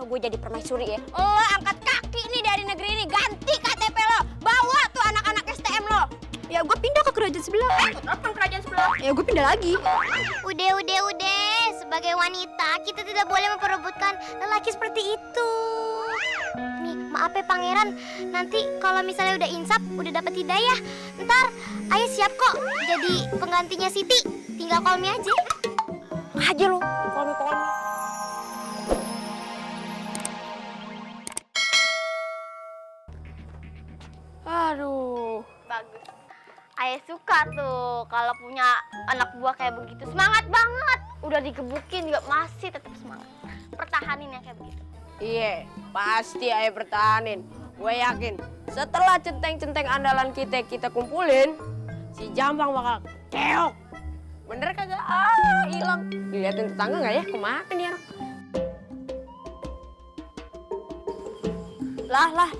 kalau gue jadi permaisuri ya, lo angkat kaki nih dari negeri ini, ganti KTP lo, bawa tuh anak-anak STM lo. Ya gue pindah ke kerajaan sebelah. Apa kerajaan sebelah? Ya gue pindah lagi. Udah. Sebagai wanita, kita tidak boleh memperebutkan lelaki seperti itu. Nih, maaf ya pangeran. Nanti kalau misalnya udah insaf, udah dapet hidayah, ntar Ayah siap kok jadi penggantinya Siti. Tinggal call me aja. Aja lo, call me. Aduh, bagus. Ayah suka tuh kalau punya anak buah kayak begitu. Semangat banget. Udah digebukin juga masih tetap semangat. Pertahanin yang kayak begitu. Iya, pasti Ayah pertahanin. Gue yakin setelah centeng-centeng andalan kita kumpulin, si Jambang bakal keok. Bener kagak? Hilang. Diliatin tetangga nggak ya? Kemana nih orang? Lah.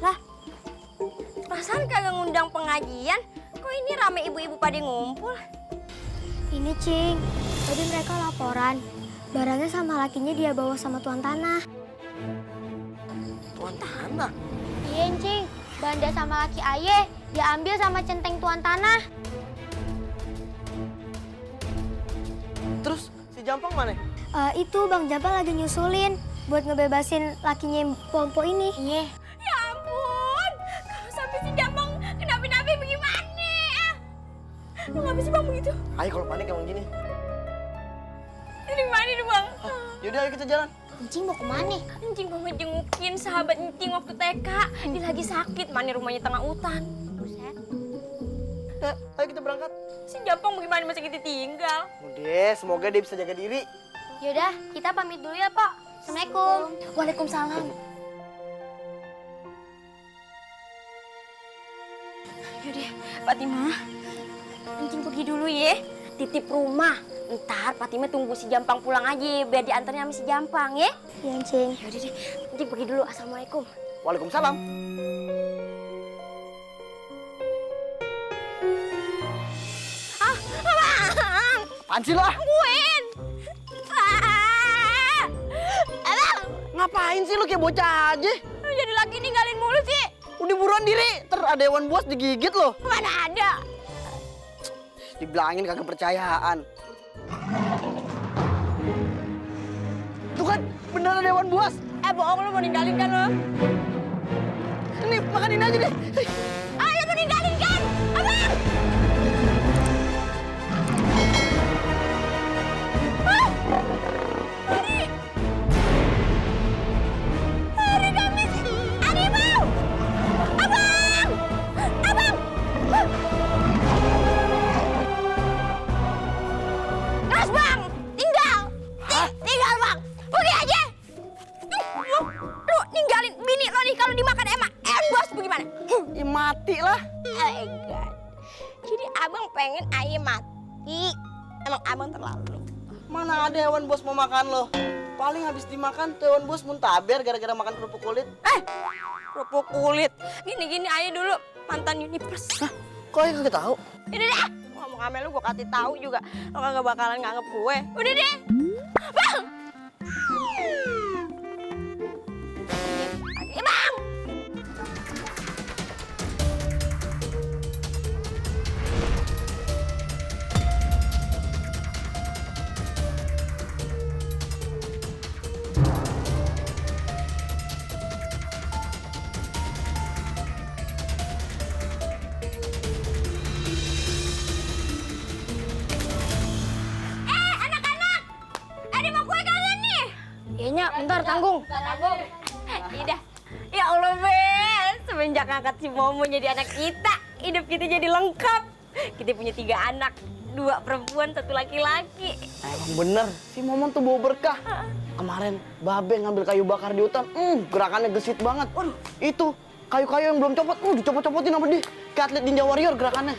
Perasaan kagak ngundang pengajian, kok ini rame ibu-ibu pada ngumpul? Ini Cing, tadi mereka laporan. Barangnya sama lakinya dia bawa sama tuan tanah. Tuan tanah. Iya Cing, Banda sama laki Ayah dia ambil sama centeng tuan tanah. Terus si Jampang mana? Itu Bang Jampang lagi nyusulin buat ngebebasin lakinya Pompo ini. Iya. Ya ampun, kalau sampai si Jambang kenapa-napa bagaimana? Lu ngapa sih bang begitu? Ayo kalau panik emang gini. Ini gimana nih bang? Yaudah ayo kita jalan. Encing mau kemana? Encing mau ngejengukin sahabat Encing waktu TK. Dia lagi sakit, mana rumahnya tengah hutan. Buset. Ayo kita berangkat. Si Jambang bagaimana masih kita tinggal? Udah, semoga dia bisa jaga diri. Yaudah, kita pamit dulu ya, Pak. Assalamualaikum. Waalaikumsalam. Yaudah, Fatimah. Encing pergi dulu ya. Titip rumah. Ntar Fatimah tunggu si Jampang pulang aja biar diantarnya sama si Jampang ya. Iya, Encing. Yaudah deh, Encing pergi dulu. Assalamualaikum. Waalaikumsalam. Abang! Apaan sih lo? Tungguin! Abang! Ngapain sih lo kayak bocah aja? Lu jadi laki ninggalin mulu sih. Udah buruan diri, ntar ada hewan buas digigit lo. Mana ada? Dibilangin kagak percayaan. Tuh kan, bener ada hewan buas. Bohong lu mau ninggalin kan lo? Ini, makanin aja deh. Ayo tuh ninggalin kan? Abang! Hari Kamis! Harimau! Abang! Gas bang! Tinggal! Tinggal bang! Pergi aja! Lu ninggalin bini lo nih kalau dimakan emak. Bos bagaimana? Ya mati lah. Oh God. Jadi abang pengen ayam mati. Emang abang terlalu. Mana ada hewan buas mau makan lo? Paling habis dimakan tuh hewan buas muntaber gara-gara makan kerupuk kulit. Kerupuk kulit. Gini-gini aja dulu mantan Universe. Hah? Kok ya kagak tahu? Ini deh. Ngomong sama lu gue kasih tahu juga. Lo kagak bakalan nganggep gue. Udah deh. Bang! Bang! Anak-anak! Ada mau kue kalian nih? Kayaknya bentar tanggung. Iya. Ya Allah, Ben. Semenjak ngangkat si Momo jadi anak kita, hidup kita jadi lengkap. Kita punya 3 anak, 2 perempuan, 1 laki-laki. Emang bener, si Momon tuh bawa berkah. Kemarin Babe ngambil kayu bakar di hutan, gerakannya gesit banget. Itu kayu-kayu yang belum copot, dicopot-copotin sama dia. Kayak atlet Ninja Warrior gerakannya.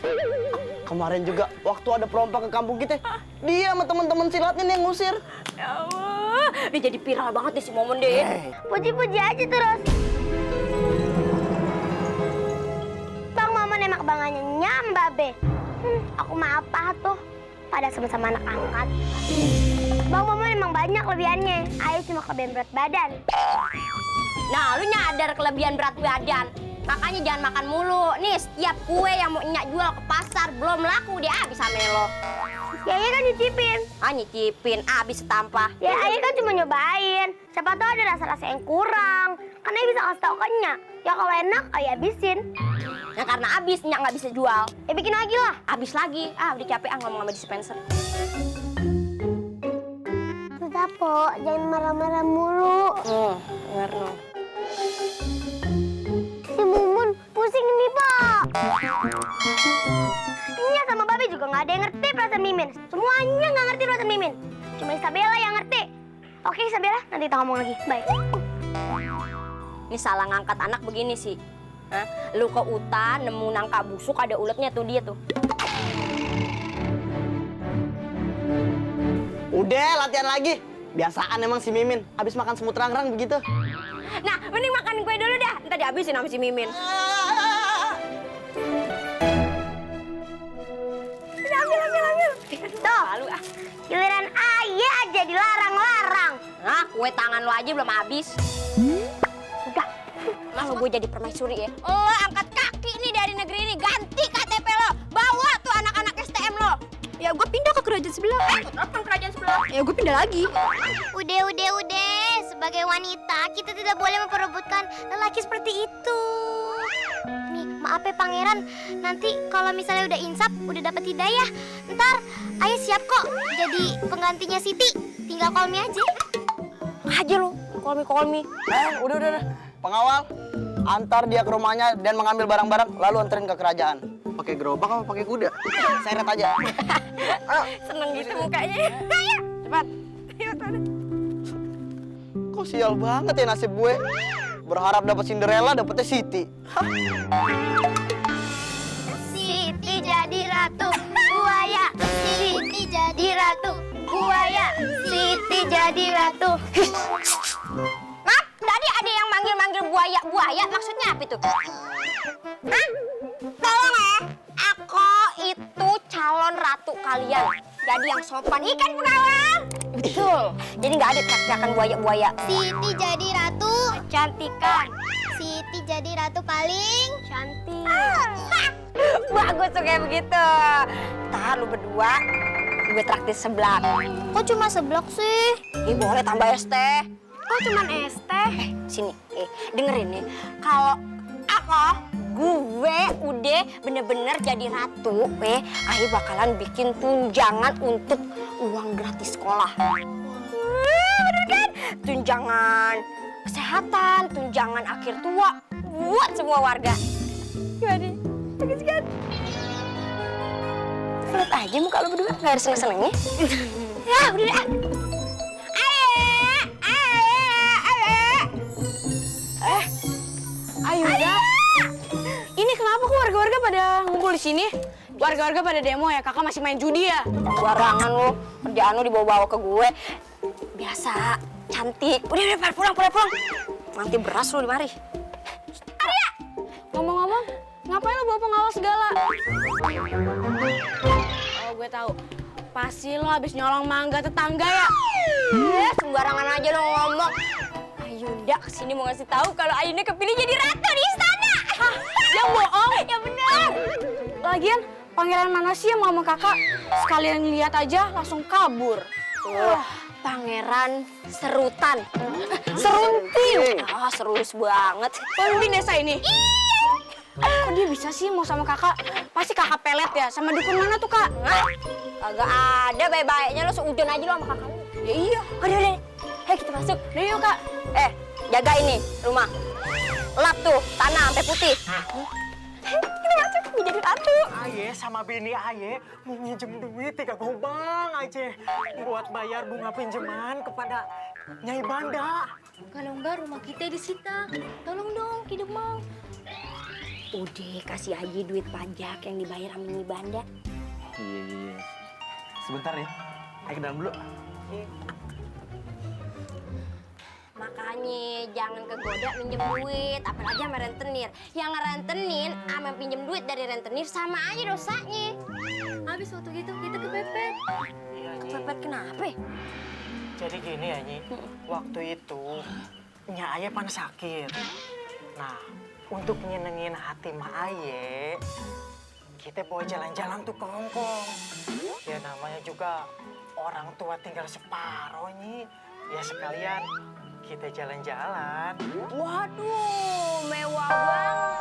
Kemarin juga waktu ada perompak ke kampung kita, dia sama teman-teman silatnya nih yang ngusir. Ya Allah, dia jadi viral banget deh si Momon deh. Puji-puji aja terus. Bang Momon emak bangannya nyambabe. Aku mah apa tuh? Pada sama-sama anak angkat. Bang Momon emang banyak lebihannya. Ayo cuma kelebihan berat badan. Nah, lu nyadar kelebihan berat badan. Makanya jangan makan mulu. Nih, setiap kue yang mau Nyak jual ke pasar belum laku dia habis sama lo. Ya Ayah kan nyicipin. Nyicipin, habis setampah. Ya Ayah kan cuma nyobain. Siapa tahu ada rasa-rasa yang kurang. Kan Ayah bisa kasih tau ke Nyak. Ya kalau enak, Ayah habisin. Nah, karena habis Nyak nggak bisa jual. Ya bikin lagi lah. Habis lagi. Udah capek ngomong sama dispenser. Sudah, Po. Jangan marah-marah mulu. Warno. Si Mumun pusing nih, Pak. Nya sama Babe juga nggak ada yang ngerti perasaan Mimin. Semuanya nggak ngerti perasaan Mimin. Cuma Isabella yang ngerti. Oke, Isabella, nanti kita ngomong lagi. Bye. Ini salah ngangkat anak begini sih. Hah? Lu ke hutan nemu nangka busuk ada uletnya tuh dia tuh. Udah, latihan lagi. Biasaan emang si Mimin. Abis makan semut rang-rang begitu. Nah, mending makan kue dulu dah. Ntar dihabisin sama si Mimin. Ambil. Tuh, giliran Ayah aja dilarang-larang. Nah, kue tangan lo aja belum habis. Udah. Masa gue jadi permaisuri ya? Lo angkat kaki nih dari negeri ini. Ganti KTP lo. Bawa tuh anak-anak STM lo. Ya gue pindah ke kerajaan sebelah. Kapan kerajaan sebelah? Ya gue pindah lagi. Udah. Sebagai wanita, kita tidak boleh memperebutkan lelaki seperti itu. Nih, maaf ya Pangeran. Nanti kalau misalnya udah insaf, udah dapet hidayah, ntar Ayah siap kok jadi penggantinya Siti. Tinggal call me aja. Aja lo, call me. Udah. Pengawal, antar dia ke rumahnya dan mengambil barang-barang, lalu anterin ke kerajaan. Pakai gerobak apa pakai kuda? Seret aja. Seneng gitu mukanya. Ayo, cepat. Ayo, sana. Kok sial banget ya nasib gue. Berharap dapat Cinderella, dapetnya Siti. Siti jadi ratu buaya. Siti jadi ratu buaya. Siti jadi ratu. Maaf, tadi ada yang manggil-manggil buaya. Maksudnya apa itu? Hah? Tolong ya, aku itu calon ratu kalian. Jadi yang sopan, ikan pengawal. Betul. Jadi nggak ada teriakan buaya. Siti jadi ratu Cantikan. Siti jadi ratu paling Cantik. Bagus tuh kayak begitu. Tahan lu berdua, gue traktir seblak. Kok cuma seblak sih? Boleh tambah es teh. Kok cuma es teh? Sini, dengerin nih. Kalau gue udah bener-bener jadi ratu, Ayah bakalan bikin tunjangan untuk uang gratis sekolah. Bener kan? Tunjangan kesehatan, tunjangan akhir tua buat semua warga. Gimana? Bagus kan? Lihat aja muka lo berdua, nggak ada seneng-senengnya. Ya, udah deh. Ayo udah. Ini kenapa kok warga-warga pada ngumpul di sini? Warga-warga pada demo ya, kakak masih main judi ya? Barangan lo, kerjaan lo dibawa-bawa ke gue. Biasa, cantik. Udah, pulang. Nanti beras lo di mari. Arya! Ngomong-ngomong, ngapain lo bawa pengawal segala? Oh, gue tahu. Pasti lo habis nyolong mangga tetangga ya? Sembarangan aja lo ngomong. Ayunda kesini mau ngasih tahu kalau Ayunda kepilih jadi ratu di istana. Yang bohong? Ya benar. Lagian, pangeran mana sih yang mau sama kakak? Sekalian lihat aja langsung kabur. Pangeran Serutan. Serunting. Serulus banget. Pemimpin desa ini? Kok dia bisa sih mau sama kakak? Pasti kakak pelet ya? Sama dukun mana tuh, Kak? Agak ada baik-baiknya lo seudon aja lo sama kakak lo. Ya iya. Udah. Hei, kita masuk. Udah yuk, Kak. Jaga ini rumah. Lap tuh, tanah sampai putih. Kita masuk, mau jadi ratu. Aye sama bini Aye mau minjem duit 3 gobang aja buat bayar bunga pinjaman kepada Nyai Banda. Kalau enggak rumah kita disita. Tolong dong, hidup mau. Udah, kasih aja duit pajak yang dibayar sama Nyai Banda. Iya. Sebentar ya, Ayo ke dalam dulu. Makanya jangan kegoda minjem duit, apalagi sama rentenir. Yang ngerentenin sama pinjem duit dari rentenir sama aja dosanya. Habis waktu gitu kita kepepet. Iya, Nyi. Kepepet kenapa? Jadi gini ya, Nyi. Waktu itu Nya Aye pan sakit. Nah, untuk nyenengin hati Ma Aye, kita bawa jalan-jalan tuh ke Hongkong. Ya namanya juga orang tua tinggal separoh nih. Ya sekalian kita jalan-jalan. Waduh, mewah banget.